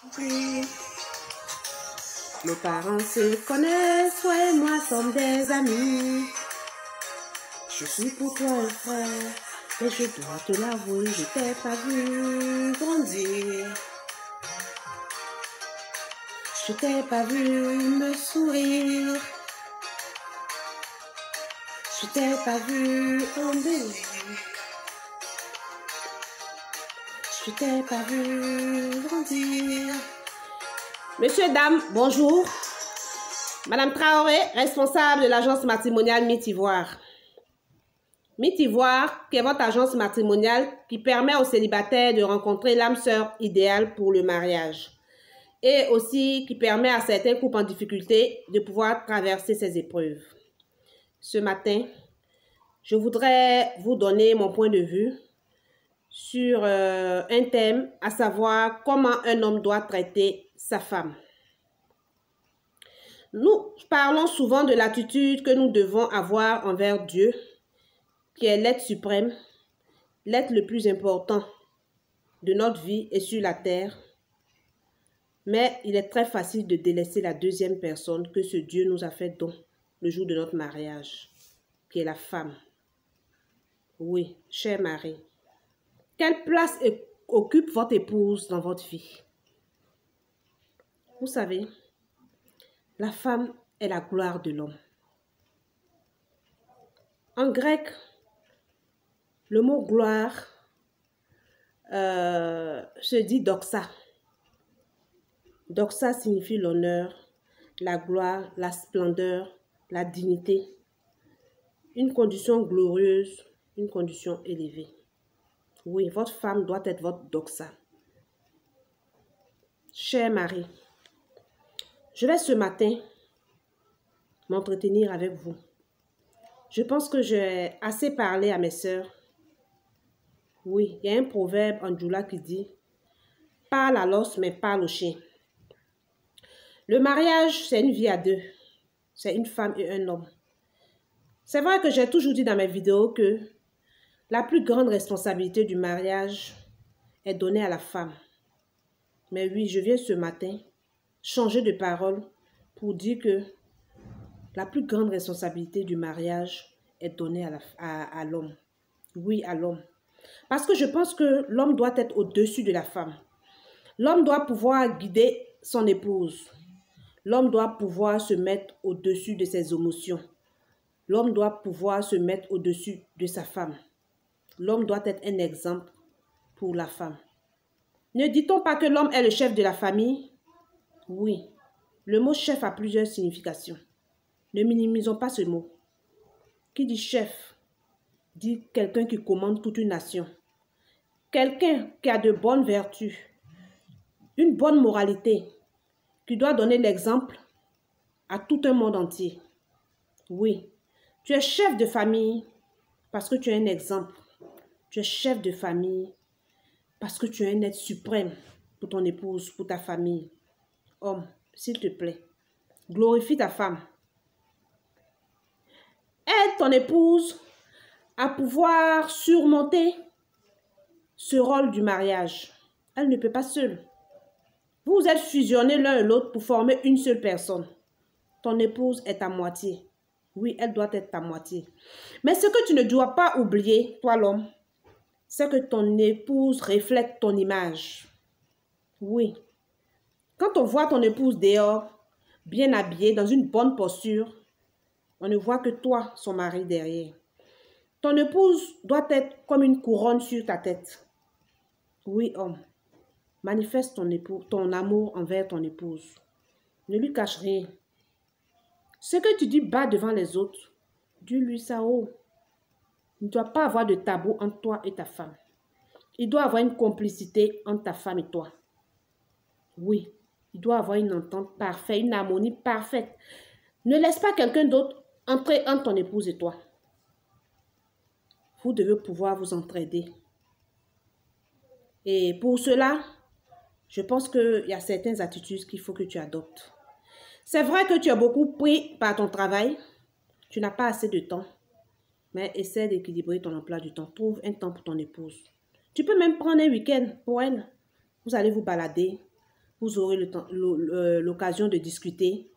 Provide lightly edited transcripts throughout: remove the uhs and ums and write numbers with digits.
Oui. Nos parents se connaissent, toi et moi sommes des amis. Je suis pour toi un frère, mais je dois te l'avouer, je t'ai pas vu grandir. Je t'ai pas vu me sourire. Je t'ai pas vu embellir. Je t'ai pas vu grandir. Monsieur, dame, bonjour. Madame Traoré, responsable de l'agence matrimoniale Mythe Ivoire. Mythe Ivoire, qui est votre agence matrimoniale qui permet aux célibataires de rencontrer l'âme sœur idéale pour le mariage. Et aussi qui permet à certains couples en difficulté de pouvoir traverser ces épreuves. Ce matin, je voudrais vous donner mon point de vue sur un thème, à savoir comment un homme doit traiter sa femme. Nous parlons souvent de l'attitude que nous devons avoir envers Dieu, qui est l'être suprême, l'être le plus important de notre vie et sur la terre. Mais il est très facile de délaisser la deuxième personne que ce Dieu nous a fait don le jour de notre mariage, qui est la femme. Oui, chère Marie, quelle place occupe votre épouse dans votre vie? Vous savez, la femme est la gloire de l'homme. En grec, le mot gloire se dit doxa. Doxa signifie l'honneur, la gloire, la splendeur, la dignité. Une condition glorieuse, une condition élevée. Oui, votre femme doit être votre doxa. Chère Marie, je vais ce matin m'entretenir avec vous. Je pense que j'ai assez parlé à mes sœurs. Oui, il y a un proverbe en djoula qui dit « Parle à l'os, mais parle au chien ». Le mariage, c'est une vie à deux. C'est une femme et un homme. C'est vrai que j'ai toujours dit dans mes vidéos que la plus grande responsabilité du mariage est donnée à la femme. Mais oui, je viens ce matin changer de parole pour dire que la plus grande responsabilité du mariage est donnée à l'homme. Oui, à l'homme. Parce que je pense que l'homme doit être au-dessus de la femme. L'homme doit pouvoir guider son épouse. L'homme doit pouvoir se mettre au-dessus de ses émotions. L'homme doit pouvoir se mettre au-dessus de sa femme. L'homme doit être un exemple pour la femme. Ne dit-on pas que l'homme est le chef de la famille? Oui, le mot chef a plusieurs significations. Ne minimisons pas ce mot. Qui dit chef dit quelqu'un qui commande toute une nation. Quelqu'un qui a de bonnes vertus, une bonne moralité, qui doit donner l'exemple à tout un monde entier. Oui, tu es chef de famille parce que tu es un exemple. Tu es chef de famille parce que tu es un être suprême pour ton épouse, pour ta famille. Homme, s'il te plaît, glorifie ta femme. Aide ton épouse à pouvoir surmonter ce rôle du mariage. Elle ne peut pas seule. Vous êtes fusionnés l'un et l'autre pour former une seule personne. Ton épouse est ta moitié. Oui, elle doit être ta moitié. Mais ce que tu ne dois pas oublier, toi l'homme, c'est que ton épouse reflète ton image. Oui. Quand on voit ton épouse dehors, bien habillée, dans une bonne posture, on ne voit que toi, son mari, derrière. Ton épouse doit être comme une couronne sur ta tête. Oui, homme. Manifeste ton amour envers ton épouse. Ne lui cache rien. Ce que tu dis bas devant les autres, dis-lui ça haut. Il ne doit pas avoir de tabou entre toi et ta femme. Il doit avoir une complicité entre ta femme et toi. Oui, il doit avoir une entente parfaite, une harmonie parfaite. Ne laisse pas quelqu'un d'autre entrer entre ton épouse et toi. Vous devez pouvoir vous entraider. Et pour cela, je pense qu'il y a certaines attitudes qu'il faut que tu adoptes. C'est vrai que tu as beaucoup pris par ton travail. Tu n'as pas assez de temps. Mais essaie d'équilibrer ton emploi du temps. Trouve un temps pour ton épouse. Tu peux même prendre un week-end pour elle. Vous allez vous balader. vous aurez l'occasion de discuter.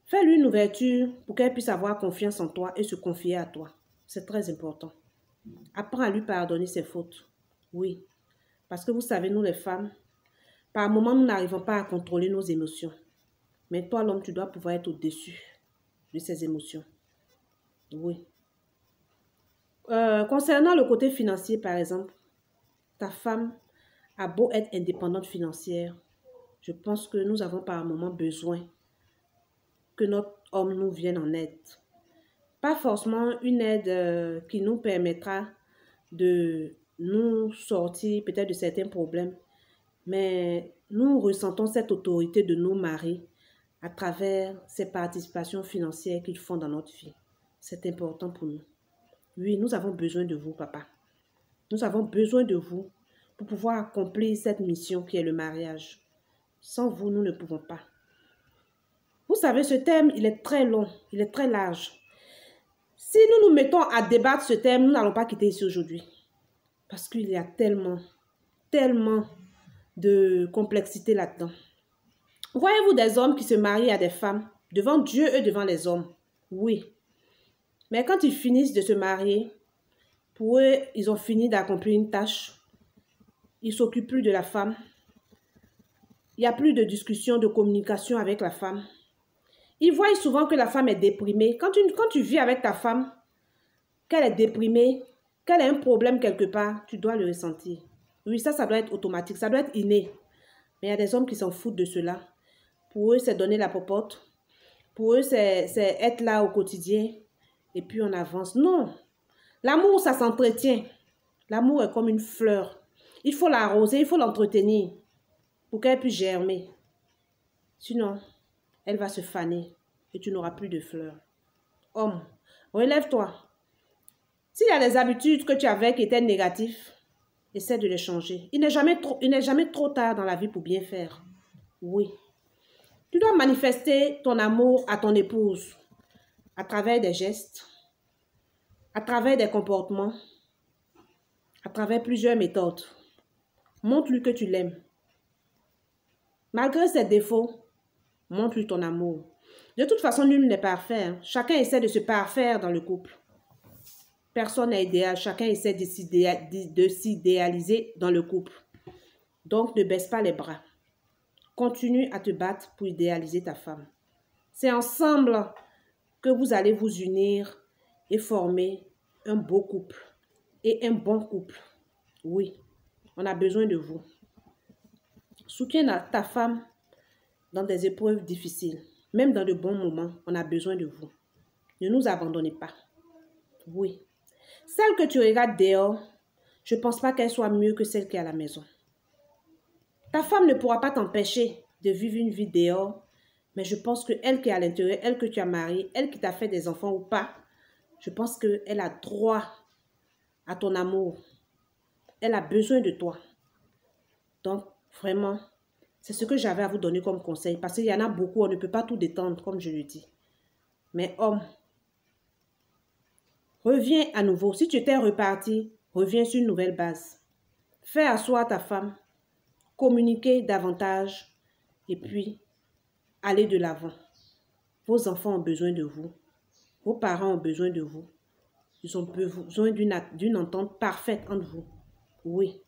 Fais-lui une ouverture pour qu'elle puisse avoir confiance en toi et se confier à toi. C'est très important. Apprends à lui pardonner ses fautes. Oui, parce que vous savez, nous les femmes, par moments, nous n'arrivons pas à contrôler nos émotions. Mais toi, l'homme, tu dois pouvoir être au-dessus de ces émotions. Oui. Concernant le côté financier, par exemple, ta femme a beau être indépendante financière, je pense que nous avons par moment besoin que notre homme nous vienne en aide. Pas forcément une aide qui nous permettra de nous sortir peut-être de certains problèmes, mais nous ressentons cette autorité de nos maris à travers ces participations financières qu'ils font dans notre vie. C'est important pour nous. Oui, nous avons besoin de vous, papa. Nous avons besoin de vous pour pouvoir accomplir cette mission qui est le mariage. Sans vous, nous ne pouvons pas. Vous savez, ce thème, il est très long, il est très large. Si nous nous mettons à débattre ce thème, nous n'allons pas quitter ici aujourd'hui. Parce qu'il y a tellement de complexité là-dedans. Voyez-vous des hommes qui se marient à des femmes devant Dieu et devant les hommes? Oui. Mais quand ils finissent de se marier, pour eux, ils ont fini d'accomplir une tâche. Ils ne s'occupent plus de la femme. Il n'y a plus de discussion, de communication avec la femme. Ils voient souvent que la femme est déprimée. Quand tu vis avec ta femme, qu'elle est déprimée, qu'elle a un problème quelque part, tu dois le ressentir. Oui, ça doit être automatique, ça doit être inné. Mais il y a des hommes qui s'en foutent de cela. Pour eux, c'est donner la popote. Pour eux, c'est être là au quotidien. Et puis, on avance. Non. L'amour, ça s'entretient. L'amour est comme une fleur. Il faut l'arroser, il faut l'entretenir pour qu'elle puisse germer. Sinon, elle va se faner et tu n'auras plus de fleurs. Homme, relève-toi. S'il y a des habitudes que tu avais qui étaient négatives, essaie de les changer. Il n'est jamais trop tard dans la vie pour bien faire. Oui. Tu dois manifester ton amour à ton épouse à travers des gestes, à travers des comportements, à travers plusieurs méthodes. Montre-lui que tu l'aimes. Malgré ses défauts, montre-lui ton amour. De toute façon, nul n'est parfait. Hein. Chacun essaie de se parfaire dans le couple. Personne n'est idéal. Chacun essaie de s'idéaliser dans le couple. Donc, ne baisse pas les bras. Continue à te battre pour idéaliser ta femme. C'est ensemble que vous allez vous unir et former un beau couple et un bon couple. Oui, on a besoin de vous. Soutiens ta femme dans des épreuves difficiles. Même dans de bons moments, on a besoin de vous. Ne nous abandonnez pas. Oui. Celle que tu regardes dehors, je ne pense pas qu'elle soit mieux que celle qui est à la maison. Ta femme ne pourra pas t'empêcher de vivre une vie dehors, mais je pense qu'elle qui est à l'intérieur, elle que tu as mariée, elle qui t'a fait des enfants ou pas, je pense qu'elle a droit à ton amour. Elle a besoin de toi. Donc, vraiment, c'est ce que j'avais à vous donner comme conseil. Parce qu'il y en a beaucoup, on ne peut pas tout détendre, comme je le dis. Mais homme, reviens à nouveau. Si tu étais reparti, reviens sur une nouvelle base. Fais asseoir ta femme, communiquer davantage et puis aller de l'avant. Vos enfants ont besoin de vous. Vos parents ont besoin de vous. Ils ont besoin d'une entente parfaite entre vous. Oui,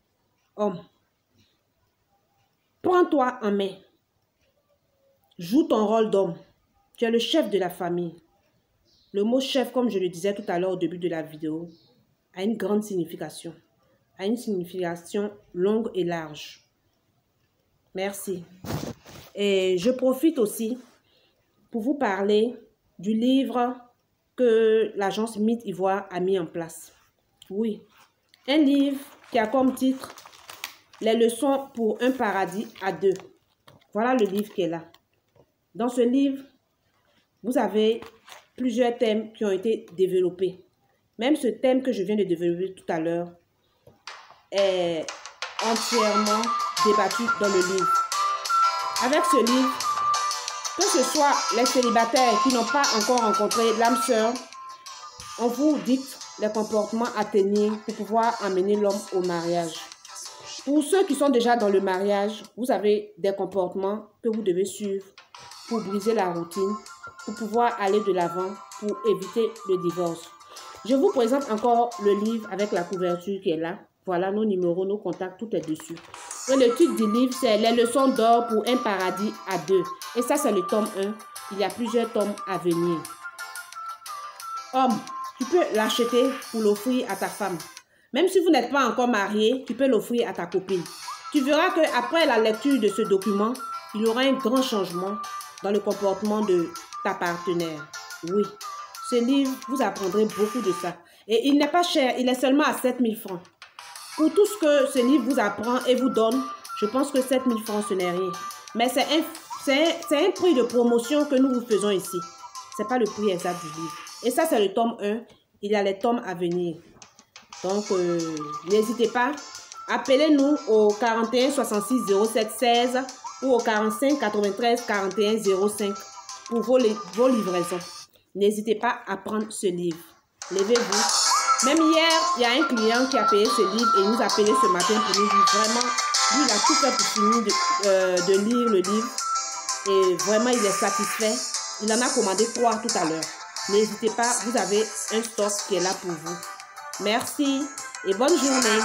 homme. Prends-toi en main. Joue ton rôle d'homme. Tu es le chef de la famille. Le mot chef, comme je le disais tout à l'heure au début de la vidéo, a une grande signification. A une signification longue et large. Merci. Et je profite aussi pour vous parler du livre que l'agence Mythe Ivoire a mis en place. Oui, un livre qui a comme titre « Les leçons pour un paradis à deux ». Voilà le livre qui est là. Dans ce livre, vous avez plusieurs thèmes qui ont été développés. Même ce thème que je viens de développer tout à l'heure est entièrement débattu dans le livre. Avec ce livre, que ce soit les célibataires qui n'ont pas encore rencontré l'âme sœur, on vous dicte les comportements à tenir pour pouvoir amener l'homme au mariage. Pour ceux qui sont déjà dans le mariage, vous avez des comportements que vous devez suivre pour briser la routine, pour pouvoir aller de l'avant, pour éviter le divorce. Je vous présente encore le livre avec la couverture qui est là. Voilà nos numéros, nos contacts, tout est dessus. Et le titre du livre, c'est « Les leçons d'or pour un paradis à deux ». Et ça, c'est le tome 1. Il y a plusieurs tomes à venir. Homme, tu peux l'acheter pour l'offrir à ta femme. Même si vous n'êtes pas encore marié, tu peux l'offrir à ta copine. Tu verras qu'après la lecture de ce document, il y aura un grand changement dans le comportement de ta partenaire. Oui, ce livre, vous apprendrez beaucoup de ça. Et il n'est pas cher, il est seulement à 7 000 francs. Pour tout ce que ce livre vous apprend et vous donne, je pense que 7 000 francs, ce n'est rien. Mais c'est un prix de promotion que nous vous faisons ici. Ce n'est pas le prix exact du livre. Et ça, c'est le tome 1. Il y a les tomes à venir. Donc, n'hésitez pas. Appelez-nous au 41 66 07 16 ou au 45 93 41 05 pour vos livraisons. N'hésitez pas à prendre ce livre. Levez-vous. Même hier, il y a un client qui a payé ce livre et il nous a appelé ce matin pour nous dire vraiment, lui, il a tout fait pour finir de lire le livre. Et vraiment, il est satisfait. Il en a commandé 3 tout à l'heure. N'hésitez pas, vous avez un stock qui est là pour vous. Merci et bonne journée.